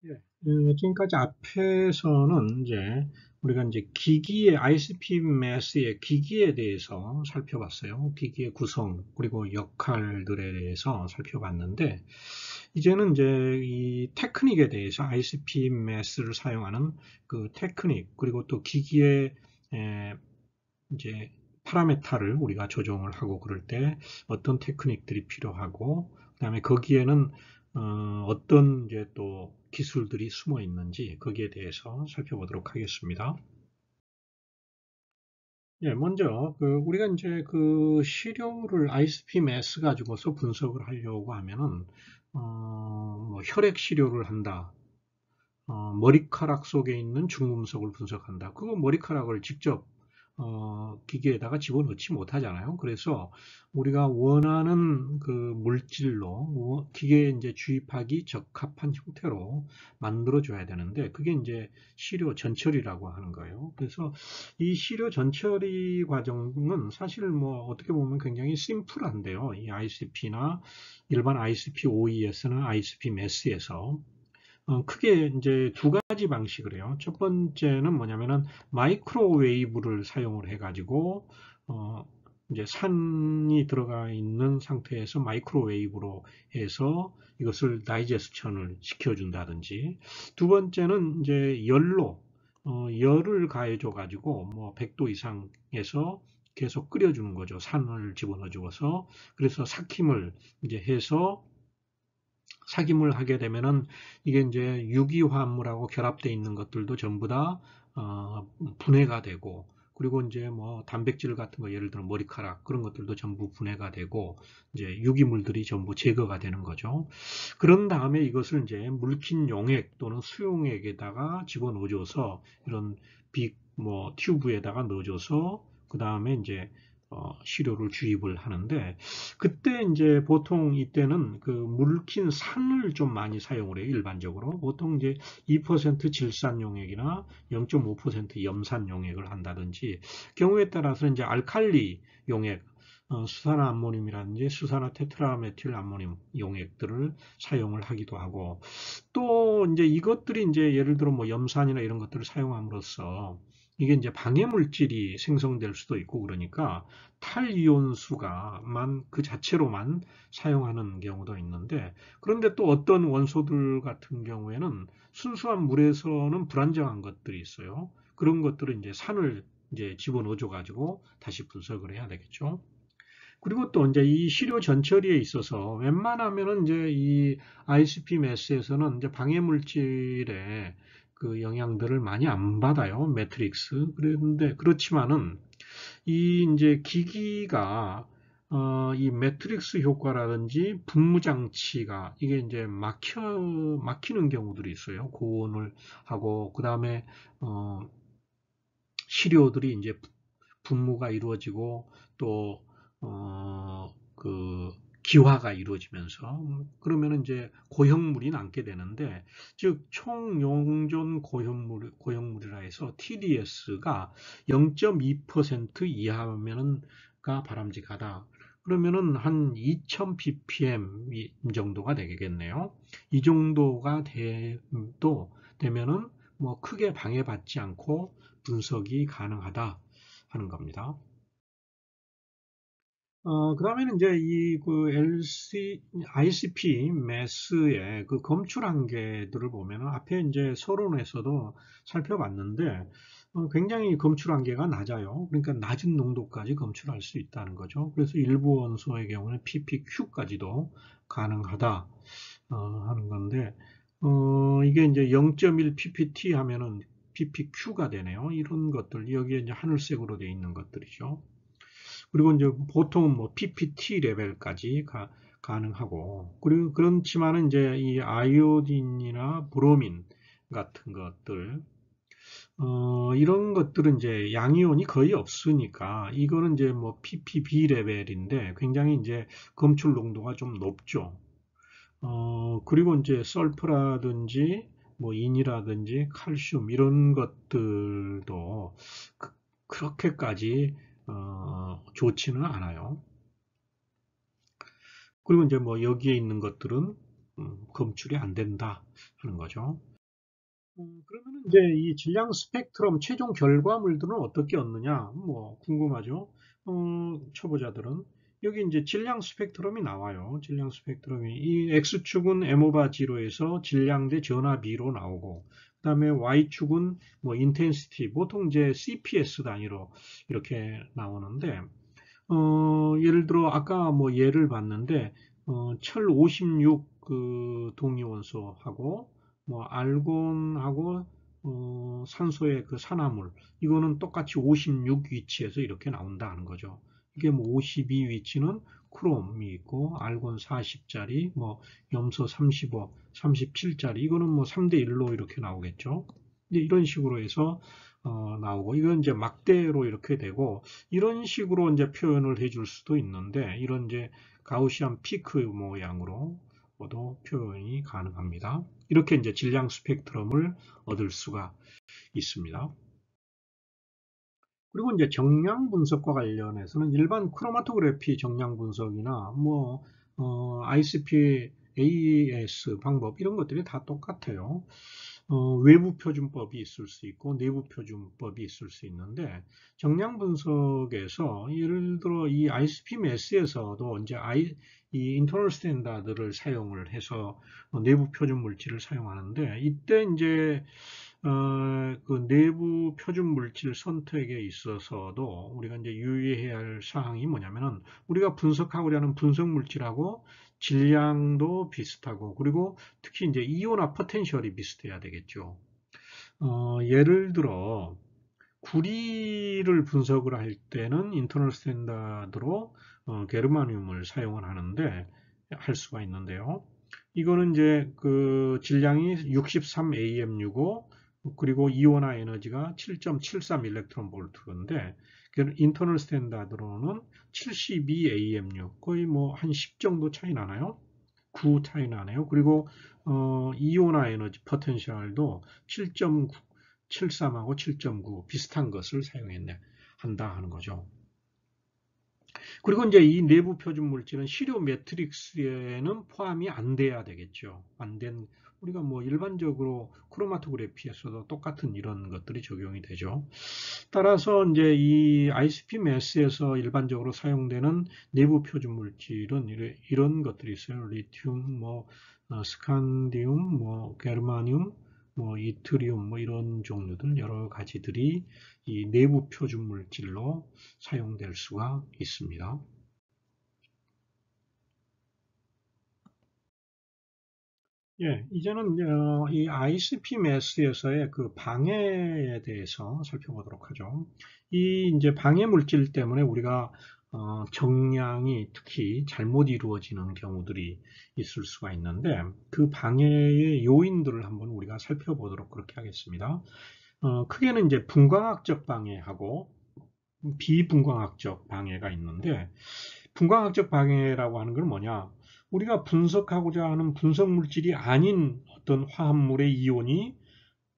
예, 지금까지 앞에서는 이제 우리가 이제 기기의 ICP 매스의 기기에 대해서 살펴봤어요. 기기의 구성 그리고 역할들에 대해서 살펴봤는데 이제는 이제 이 테크닉에 대해서 ICP 매스를 사용하는 그 테크닉 그리고 또 기기의 이제 파라메타를 우리가 조정을 하고 그럴 때 어떤 테크닉들이 필요하고 그다음에 거기에는 어떤 이제 또 기술들이 숨어 있는지 거기에 대해서 살펴보도록 하겠습니다. 예, 먼저 우리가 이제 그 시료를 ISP 매스 가지고서 분석을 하려고 하면은 뭐 혈액 시료를 한다. 머리카락 속에 있는 중금속을 분석한다. 그거 머리카락을 직접 기계에다가 집어넣지 못하잖아요. 그래서 우리가 원하는 그 물질로 기계에 이제 주입하기 적합한 형태로 만들어 줘야 되는데 그게 이제 시료 전처리라고 하는 거예요. 그래서 이 시료 전처리 과정은 사실 뭐 어떻게 보면 굉장히 심플한데요. 이 ICP나 일반 ICP OES나 ICP MES에서 크게 이제 두 가지 방식을 해요. 첫 번째는 뭐냐면은 마이크로웨이브를 사용을 해가지고 이제 산이 들어가 있는 상태에서 마이크로웨이브로 해서 이것을 다이제스션을 시켜준다든지 두 번째는 이제 열을 가해줘 가지고 뭐 100도 이상에서 계속 끓여주는 거죠. 산을 집어넣어 주어서 그래서 삭힘을 이제 해서 삭임을 하게 되면은 이게 이제 유기화합물하고 결합되어 있는 것들도 전부 다 분해가 되고 그리고 이제 뭐 단백질 같은 거 예를 들어 머리카락 그런 것들도 전부 분해가 되고 이제 유기물들이 전부 제거가 되는 거죠. 그런 다음에 이것을 이제 물킨 용액 또는 수용액에다가 집어넣어줘서 이런 뭐 튜브에다가 넣어줘서 그 다음에 이제 시료를 주입을 하는데 그때 이제 보통 이때는 그 물킨 산을 좀 많이 사용을 해요. 일반적으로 보통 이제 2% 질산 용액이나 0.5% 염산 용액을 한다든지 경우에 따라서 이제 알칼리 용액 수산화 암모늄이라든지 수산화 테트라메틸 암모늄 용액들을 사용을 하기도 하고 또 이제 이것들이 이제 예를 들어 뭐 염산이나 이런 것들을 사용함으로써 이게 이제 방해 물질이 생성될 수도 있고 그러니까 탈이온수가만 그 자체로만 사용하는 경우도 있는데 그런데 또 어떤 원소들 같은 경우에는 순수한 물에서는 불안정한 것들이 있어요. 그런 것들은 이제 산을 이제 집어넣어 가지고 다시 분석을 해야 되겠죠. 그리고 또 이제 이 시료 전처리에 있어서 웬만하면은 이제 이 ICP 매스에서는 이제 방해 물질의 그 영향들을 많이 안 받아요. 매트릭스. 그런데 그렇지만은 이 이제 기기가 이 매트릭스 효과라든지 분무 장치가 이게 이제 막히는 경우들이 있어요. 고온을 하고 그다음에 시료들이 이제 분무가 이루어지고 또 그 기화가 이루어지면서 그러면 이제 고형물이 남게 되는데 즉 총용존 고형물이라 해서 TDS가 0.2% 이하면은가 바람직하다. 그러면은 한 2000 ppm 정도가 되겠네요. 이 정도가 되면은 뭐 크게 방해받지 않고 분석이 가능하다 하는 겁니다. 그 다음에는 이제 그 ICP 매스의 그 검출 한계들을 보면은 앞에 이제 서론에서도 살펴봤는데 굉장히 검출 한계가 낮아요. 그러니까 낮은 농도까지 검출할 수 있다는 거죠. 그래서 일부 원소의 경우는 PPQ까지도 가능하다 하는 건데 이게 이제 0.1 ppt 하면은 PPQ가 되네요. 이런 것들 여기에 이제 하늘색으로 되어 있는 것들이죠. 그리고 이제 보통은 뭐 PPT 레벨까지 가능하고 그리고 그렇지만은 이제 이 아이오딘이나 브로민 같은 것들 이런 것들은 이제 양이온이 거의 없으니까 이거는 이제 뭐 PPB 레벨인데 굉장히 이제 검출 농도가 좀 높죠. 그리고 이제 설프라든지 뭐 인이라든지 칼슘 이런 것들도 그렇게까지 좋지는 않아요. 그리고 이제 뭐 여기에 있는 것들은 검출이 안 된다 하는 거죠. 그러면 이제 이 질량 스펙트럼 최종 결과물들은 어떻게 얻느냐? 뭐 궁금하죠? 초보자들은 여기 이제 질량 스펙트럼이 나와요. 질량 스펙트럼이 이 X축은 M 오버 G로에서 질량 대 전압비로 나오고, 그다음에 Y축은 뭐 인텐시티, 보통 이제 CPS 단위로 이렇게 나오는데, 예를 들어 아까 뭐 예를 봤는데 철 56 그 동위원소하고 뭐 알곤하고 산소의 그 산화물 이거는 똑같이 56 위치에서 이렇게 나온다 하는 거죠. 이게 뭐 52 위치는 크롬이 있고 알곤 40짜리 뭐 염소 35, 37짜리 이거는 뭐 3대 1로 이렇게 나오겠죠. 이제 이런 식으로 해서 나오고 이건 이제 막대로 이렇게 되고 이런 식으로 이제 표현을 해줄 수도 있는데 이런 이제 가우시안 피크 모양으로도 표현이 가능합니다. 이렇게 이제 질량 스펙트럼을 얻을 수가 있습니다. 그리고 이제 정량 분석과 관련해서는 일반 크로마토그래피 정량 분석이나 뭐 ICP AES 방법 이런 것들이 다 똑같아요. 외부 표준법이 있을 수 있고 내부 표준법이 있을 수 있는데 정량 분석에서 예를 들어 이 ICP-MS에서도 이제 이 인터널 스탠다드를 사용을 해서 내부 표준 물질을 사용하는데 이때 이제 그 내부 표준 물질 선택에 있어서도 우리가 이제 유의해야 할 사항이 뭐냐면은 우리가 분석하고자 하는 분석 물질하고 질량도 비슷하고 그리고 특히 이제 이온화 포텐셜이 비슷해야 되겠죠. 예를 들어 구리를 분석을 할 때는 인터널 스탠다드로 게르마늄을 사용을 하는데 할 수가 있는데요. 이거는 이제 그 질량이 63 AM6고 그리고 이온화 에너지가 7.73 일렉트론 볼트인데 인터널 스탠다드로는 72 AM6 거의 뭐 한 10 정도 차이 나나요? 9 차이 나네요. 그리고 이온화 에너지 포텐셜도 7.73하고 7.9 비슷한 것을 사용했네 한다 하는 거죠. 그리고 이제 이 내부 표준 물질은 시료 매트릭스에는 포함이 안 돼야 되겠죠. 안 된, 우리가 뭐 일반적으로 크로마토그래피에서도 똑같은 이런 것들이 적용이 되죠. 따라서 이제 이 ICP 매스에서 일반적으로 사용되는 내부 표준 물질은 이런 것들이 있어요. 리튬, 뭐, 스칸디움, 뭐, 게르마늄, 뭐, 이트리움, 뭐, 이런 종류들 여러 가지들이 이 내부 표준 물질로 사용될 수가 있습니다. 예, 이제는 이 ICP 매스에서의 그 방해에 대해서 살펴보도록 하죠. 이 이제 방해 물질 때문에 우리가 정량이 특히 잘못 이루어지는 경우들이 있을 수가 있는데 그 방해의 요인들을 한번 우리가 살펴보도록 그렇게 하겠습니다. 크게는 이제 분광학적 방해하고 비분광학적 방해가 있는데 분광학적 방해라고 하는 건 뭐냐? 우리가 분석하고자 하는 분석 물질이 아닌 어떤 화합물의 이온이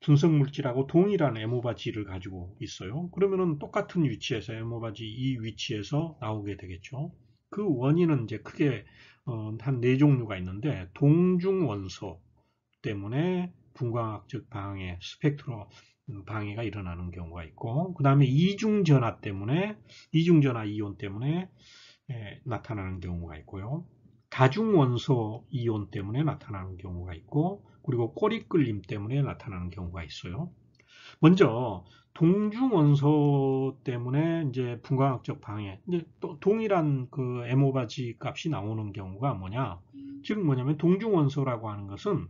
분석 물질하고 동일한 에모바 G를 가지고 있어요. 그러면은 똑같은 위치에서 에모바 G 이 위치에서 나오게 되겠죠. 그 원인은 이제 크게 한 네 종류가 있는데 동중 원소 때문에 분광학적 방해, 스펙트로 방해가 일어나는 경우가 있고, 그 다음에 이중전하 때문에, 이중전하 이온 때문에 나타나는 경우가 있고요. 다중원소 이온 때문에 나타나는 경우가 있고, 그리고 꼬리끌림 때문에 나타나는 경우가 있어요. 먼저 동중원소 때문에 이제 분광학적 방해, 이제 또 동일한 그 M 오바 G 값이 나오는 경우가 뭐냐? 즉 뭐냐면 동중원소라고 하는 것은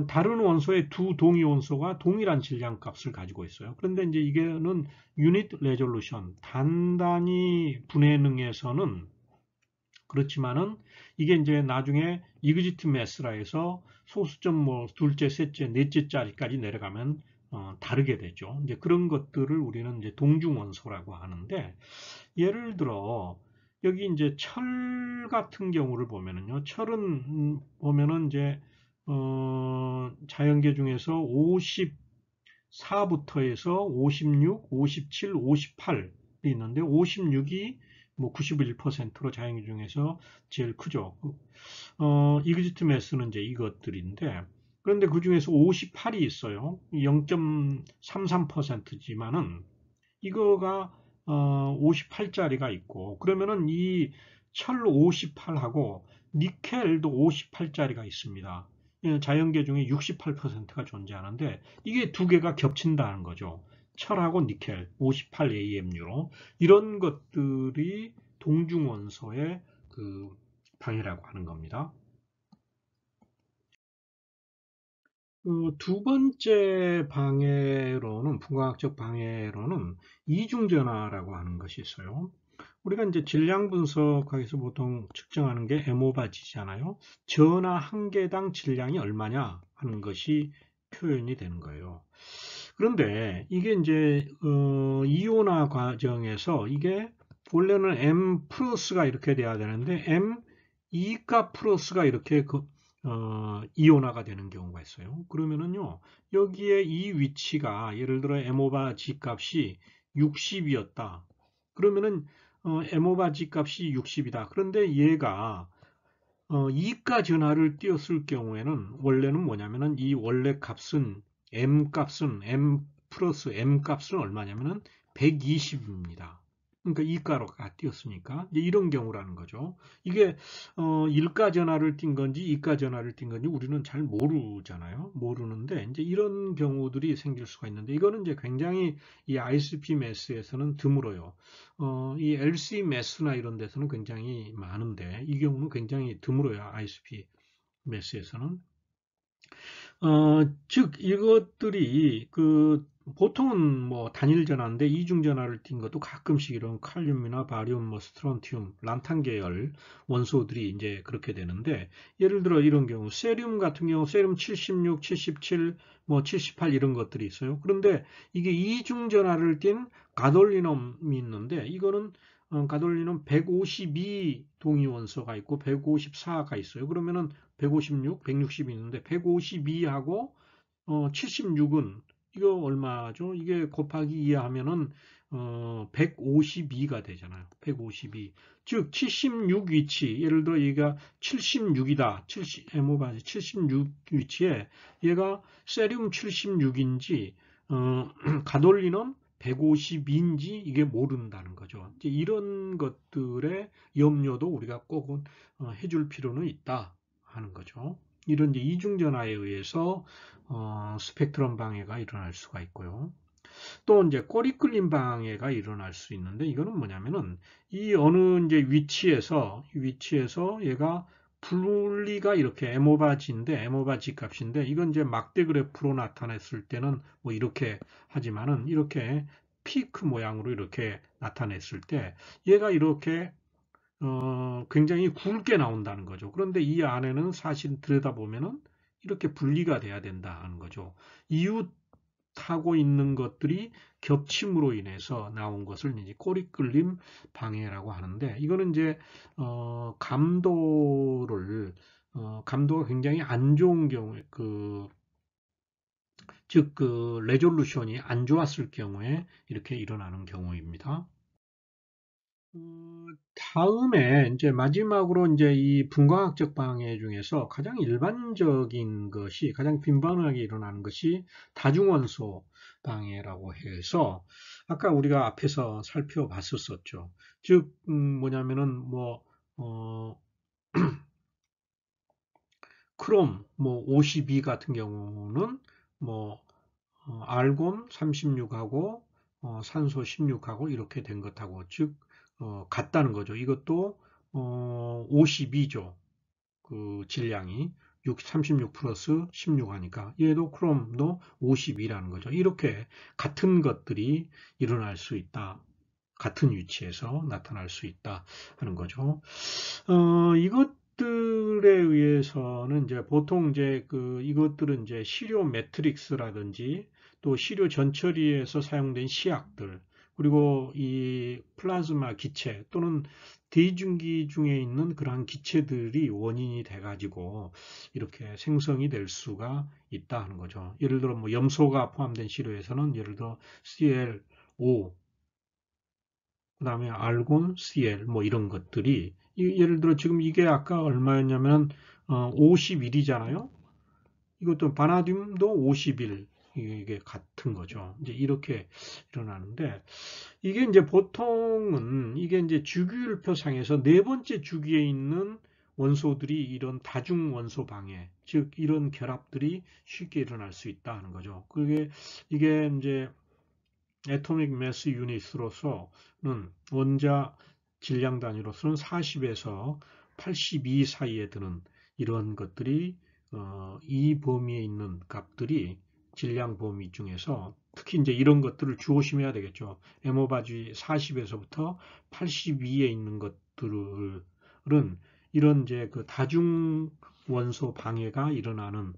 다른 원소의 두 동위 원소가 동일한 질량 값을 가지고 있어요. 그런데 이제 이게는 유닛 레졸루션, 단단위 분해능에서는 그렇지만은 이게 이제 나중에 이그지트 매스라 해서 소수점 뭐 둘째, 셋째, 넷째 짜리까지 내려가면 다르게 되죠. 이제 그런 것들을 우리는 이제 동중 원소라고 하는데 예를 들어 여기 이제 철 같은 경우를 보면은요. 철은 보면은 이제 자연계 중에서 54부터 해서 56, 57, 58이 있는데 56이 뭐 91%로 자연계 중에서 제일 크죠. 이그지트 매스는 이제 이것들인데 그런데 그 중에서 58이 있어요. 0.33%지만은 이거가 58짜리가 있고, 그러면은 이 철 58하고 니켈도 58짜리가 있습니다. 자연계 중에 68%가 존재하는데 이게 두 개가 겹친다는 거죠. 철하고 니켈 58AMU로 이런 것들이 동중원소의 그 방해라고 하는 겁니다. 두 번째 방해로는, 분광학적 방해로는 이중전화라고 하는 것이 있어요. 우리가 이제 질량 분석학에서 보통 측정하는 게 M오바지잖아요. 전화 한 개당 질량이 얼마냐 하는 것이 표현이 되는 거예요. 그런데 이게 이제 이온화 과정에서 이게 원래는 M 플러스가 이렇게 돼야 되는데 M 2가 플러스가 이렇게 이온화가 되는 경우가 있어요. 그러면은요, 여기에 이 위치가 예를 들어 M 오바 G 값이 60이었다. 그러면은 M 오바 G 값이 60이다. 그런데 얘가 2가 전하를 띄었을 경우에는 원래는 뭐냐면은 이 원래 값은 M 플러스 M 값은 얼마냐면은 120입니다. 그러니까 이가로가 띄었으니까 이런 경우라는 거죠. 이게 1가 전하를 띈 건지 2가 전하를 띈 건지 우리는 잘 모르잖아요. 모르는데 이제 이런 경우들이 생길 수가 있는데 이거는 이제 굉장히 이 ISP 매스에서는 드물어요. 이 LC 매스나 이런 데서는 굉장히 많은데 이 경우는 굉장히 드물어요. ISP 매스에서는. 즉 이것들이 보통은 뭐 단일 전화인데 이중 전화를 띈 것도 가끔씩 이런 칼륨이나 바리움, 뭐 스트론튬, 란탄 계열 원소들이 이제 그렇게 되는데 예를 들어 이런 경우 세륨 같은 경우 세륨 76, 77, 뭐 78 이런 것들이 있어요. 그런데 이게 이중 전화를 띤 가돌리놈이 있는데 이거는 가돌리놈 152 동위 원소가 있고 154가 있어요. 그러면은 156, 160이 있는데 152하고 76은 이거 얼마죠? 이게 곱하기 2 하면은 152가 되잖아요. 152. 즉 76 위치. 예를 들어 얘가 76이다. 70 에모바지 76 위치에 얘가 세륨 76인지 가돌리는 152인지 이게 모른다는 거죠. 이제 이런 것들의 염려도 우리가 꼭 해줄 필요는 있다 하는 거죠. 이런 이제 이중전하에 의해서 스펙트럼 방해가 일어날 수가 있고요. 또 이제 꼬리 끌림 방해가 일어날 수 있는데 이거는 뭐냐면은 이 어느 이제 위치에서 얘가 분리가 이렇게 M오바지인데 M오바지 값인데 이건 이제 막대 그래프로 나타냈을 때는 뭐 이렇게 하지만은 이렇게 피크 모양으로 이렇게 나타냈을 때 얘가 이렇게 굉장히 굵게 나온다는 거죠. 그런데 이 안에는 사실 들여다보면은 이렇게 분리가 돼야 된다는 거죠. 이웃하고 있는 것들이 겹침으로 인해서 나온 것을 이제 꼬리끌림 방해라고 하는데 이거는 이제 감도가 굉장히 안 좋은 경우에 즉 레졸루션이 안 좋았을 경우에 이렇게 일어나는 경우입니다. 다음에 이제 마지막으로 이제 이 분광학적 방해 중에서 가장 일반적인 것이 가장 빈번하게 일어나는 것이 다중원소 방해라고 해서 아까 우리가 앞에서 살펴봤었죠. 즉 뭐냐면은 뭐 크롬 뭐 52 같은 경우는 뭐 알곤 36하고 산소 16하고 이렇게 된 것하고 즉 같다는 거죠. 이것도 52죠. 그 질량이 36 플러스 16 하니까 얘도 크롬도 52라는 거죠. 이렇게 같은 것들이 일어날 수 있다. 같은 위치에서 나타날 수 있다 하는 거죠. 이것들에 의해서는 이제 보통 이제 이것들은 이제 시료 매트릭스라든지 또 시료 전처리에서 사용된 시약들 그리고 이 플라즈마 기체 또는 대중기 중에 있는 그러한 기체들이 원인이 돼가지고 이렇게 생성이 될 수가 있다 하는 거죠. 예를 들어 뭐 염소가 포함된 시료에서는 예를 들어 ClO 그 다음에 알곤, CL 뭐 이런 것들이 예를 들어 지금 이게 아까 얼마였냐면 51이잖아요. 이것도 바나듐도 50일 이게 같은 거죠. 이제 이렇게 일어나는데 이게 이제 보통은 이게 이제 주기율표상에서 네 번째 주기에 있는 원소들이 이런 다중 원소 방해, 즉 이런 결합들이 쉽게 일어날 수 있다 하는 거죠. 그게 이게 이제 애토믹 매스 유닛으로서는 원자 질량 단위로서는 40에서 82 사이에 드는 이런 것들이 이 범위에 있는 값들이 질량 범위 중에서 특히 이제 이런 것들을 주의심해야 되겠죠. 에모바지 40에서부터 82에 있는 것들은 이런 이제 그 다중 원소 방해가 일어나는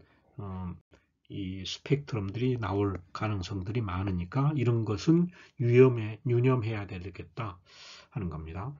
이 스펙트럼들이 나올 가능성들이 많으니까 이런 것은 유념해야 되겠다 하는 겁니다.